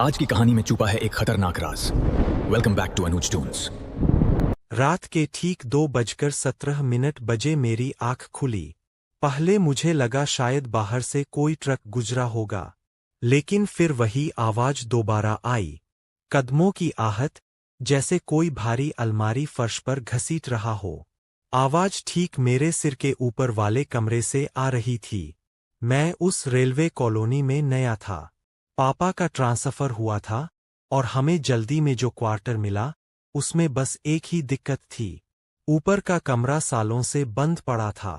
आज की कहानी में छुपा है एक खतरनाक राज। Welcome back to Anuj Toons. रात के ठीक 2:17 बजे मेरी आंख खुली। पहले मुझे लगा शायद बाहर से कोई ट्रक गुजरा होगा, लेकिन फिर वही आवाज दोबारा आई। कदमों की आहट, जैसे कोई भारी अलमारी फर्श पर घसीट रहा हो। आवाज ठीक मेरे सिर के ऊपर वाले कमरे से आ रही थी। मैं उस रेलवे कॉलोनी में नया था। पापा का ट्रांसफर हुआ था और हमें जल्दी में जो क्वार्टर मिला उसमें बस एक ही दिक्कत थी। ऊपर का कमरा सालों से बंद पड़ा था।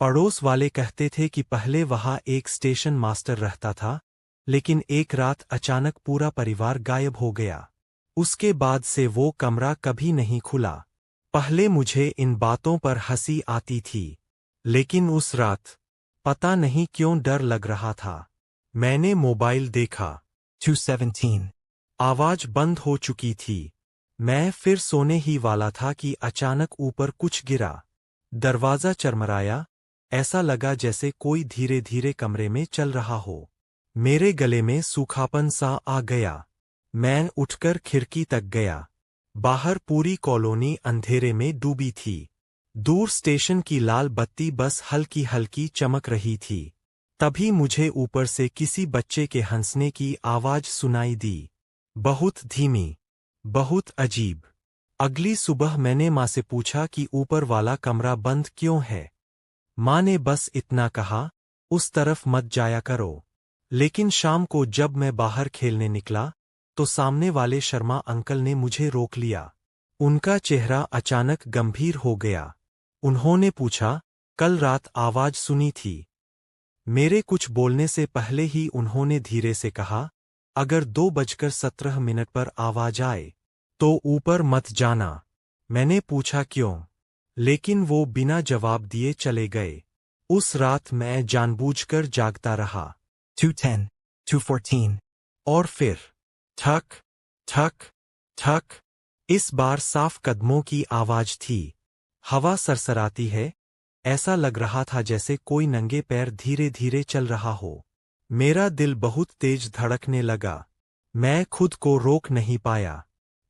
पड़ोस वाले कहते थे कि पहले वहां एक स्टेशन मास्टर रहता था, लेकिन एक रात अचानक पूरा परिवार गायब हो गया। उसके बाद से वो कमरा कभी नहीं खुला। पहले मुझे इन बातों पर हंसी आती थी, लेकिन उस रात पता नहीं क्यों डर लग रहा था। मैंने मोबाइल देखा। 2:17 आवाज बंद हो चुकी थी। मैं फिर सोने ही वाला था कि अचानक ऊपर कुछ गिरा। दरवाजा चरमराया, ऐसा लगा जैसे कोई धीरे धीरे कमरे में चल रहा हो। मेरे गले में सूखापन सा आ गया। मैं उठकर खिड़की तक गया। बाहर पूरी कॉलोनी अंधेरे में डूबी थी। दूर स्टेशन की लाल बत्ती बस हल्की हल्की चमक रही थी। तभी मुझे ऊपर से किसी बच्चे के हंसने की आवाज सुनाई दी, बहुत धीमी, बहुत अजीब। अगली सुबह मैंने माँ से पूछा कि ऊपर वाला कमरा बंद क्यों है। माँ ने बस इतना कहा, उस तरफ मत जाया करो। लेकिन शाम को जब मैं बाहर खेलने निकला, तो सामने वाले शर्मा अंकल ने मुझे रोक लिया। उनका चेहरा अचानक गंभीर हो गया। उन्होंने पूछा, कल रात आवाज सुनी थी? मेरे कुछ बोलने से पहले ही उन्होंने धीरे से कहा, अगर 2:17 पर आवाज आए तो ऊपर मत जाना। मैंने पूछा क्यों, लेकिन वो बिना जवाब दिए चले गए। उस रात मैं जानबूझकर जागता रहा। 2:10, 2:14 और फिर ठक ठक ठक। इस बार साफ कदमों की आवाज थी। हवा सरसराती है। ऐसा लग रहा था जैसे कोई नंगे पैर धीरे धीरे चल रहा हो। मेरा दिल बहुत तेज धड़कने लगा। मैं खुद को रोक नहीं पाया।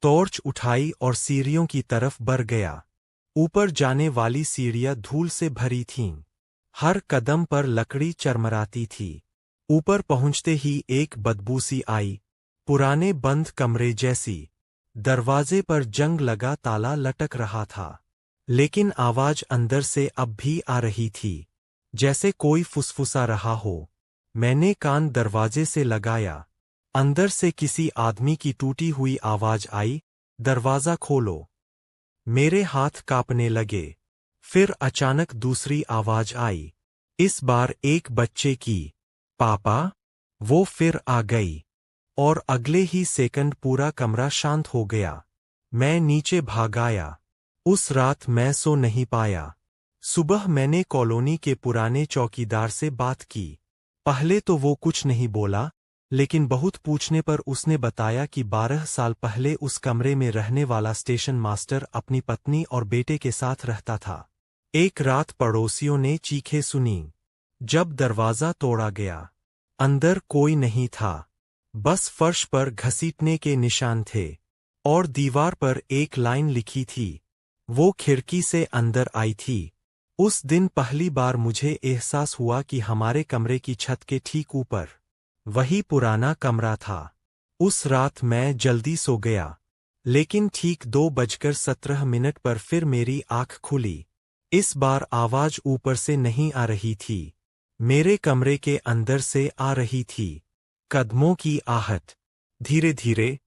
टॉर्च उठाई और सीढ़ियों की तरफ बढ़ गया। ऊपर जाने वाली सीढ़ियां धूल से भरी थीं। हर कदम पर लकड़ी चरमराती थी। ऊपर पहुंचते ही एक बदबू सी आई, पुराने बंद कमरे जैसी। दरवाजे पर जंग लगा ताला लटक रहा था, लेकिन आवाज अंदर से अब भी आ रही थी, जैसे कोई फुसफुसा रहा हो। मैंने कान दरवाजे से लगाया। अंदर से किसी आदमी की टूटी हुई आवाज आई, दरवाजा खोलो। मेरे हाथ कांपने लगे। फिर अचानक दूसरी आवाज आई, इस बार एक बच्चे की, पापा। वो फिर आ गई, और अगले ही सेकंड पूरा कमरा शांत हो गया। मैं नीचे भाग आया। उस रात मैं सो नहीं पाया। सुबह मैंने कॉलोनी के पुराने चौकीदार से बात की। पहले तो वो कुछ नहीं बोला, लेकिन बहुत पूछने पर उसने बताया कि 12 साल पहले उस कमरे में रहने वाला स्टेशन मास्टर अपनी पत्नी और बेटे के साथ रहता था। एक रात पड़ोसियों ने चीखें सुनी। जब दरवाजा तोड़ा गया, अंदर कोई नहीं था। बस फर्श पर घसीटने के निशान थे, और दीवार पर एक लाइन लिखी थी, वो खिड़की से अंदर आई थी। उस दिन पहली बार मुझे एहसास हुआ कि हमारे कमरे की छत के ठीक ऊपर वही पुराना कमरा था। उस रात मैं जल्दी सो गया, लेकिन ठीक 2:17 पर फिर मेरी आंख खुली। इस बार आवाज ऊपर से नहीं आ रही थी, मेरे कमरे के अंदर से आ रही थी। कदमों की आहट, धीरे धीरे,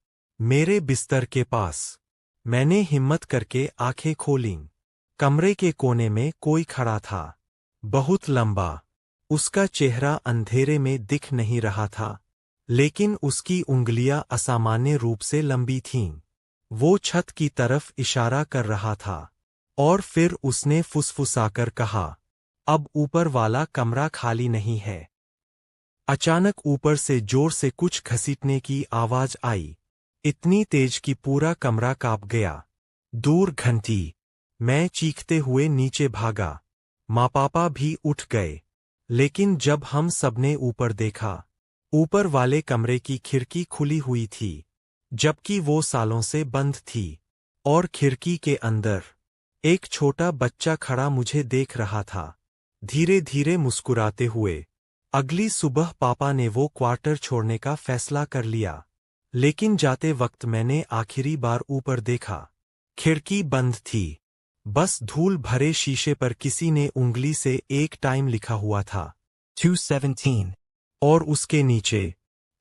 मेरे बिस्तर के पास। मैंने हिम्मत करके आंखें खोलीं। कमरे के कोने में कोई खड़ा था, बहुत लंबा। उसका चेहरा अंधेरे में दिख नहीं रहा था, लेकिन उसकी उंगलियां असामान्य रूप से लंबी थीं। वो छत की तरफ इशारा कर रहा था, और फिर उसने फुसफुसाकर कहा, अब ऊपर वाला कमरा खाली नहीं है। अचानक ऊपर से जोर से कुछ घसीटने की आवाज आई, इतनी तेज कि पूरा कमरा कांप गया। दूर घंटी। मैं चीखते हुए नीचे भागा। माँ पापा भी उठ गए, लेकिन जब हम सबने ऊपर देखा, ऊपर वाले कमरे की खिड़की खुली हुई थी, जबकि वो सालों से बंद थी। और खिड़की के अंदर एक छोटा बच्चा खड़ा मुझे देख रहा था, धीरे धीरे मुस्कुराते हुए। अगली सुबह पापा ने वो क्वार्टर छोड़ने का फैसला कर लिया, लेकिन जाते वक्त मैंने आखिरी बार ऊपर देखा। खिड़की बंद थी, बस धूल भरे शीशे पर किसी ने उंगली से एक टाइम लिखा हुआ था, 2:17, और उसके नीचे,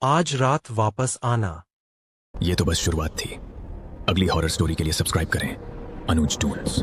आज रात वापस आना। ये तो बस शुरुआत थी। अगली हॉरर स्टोरी के लिए सब्सक्राइब करें अनुज टून्स।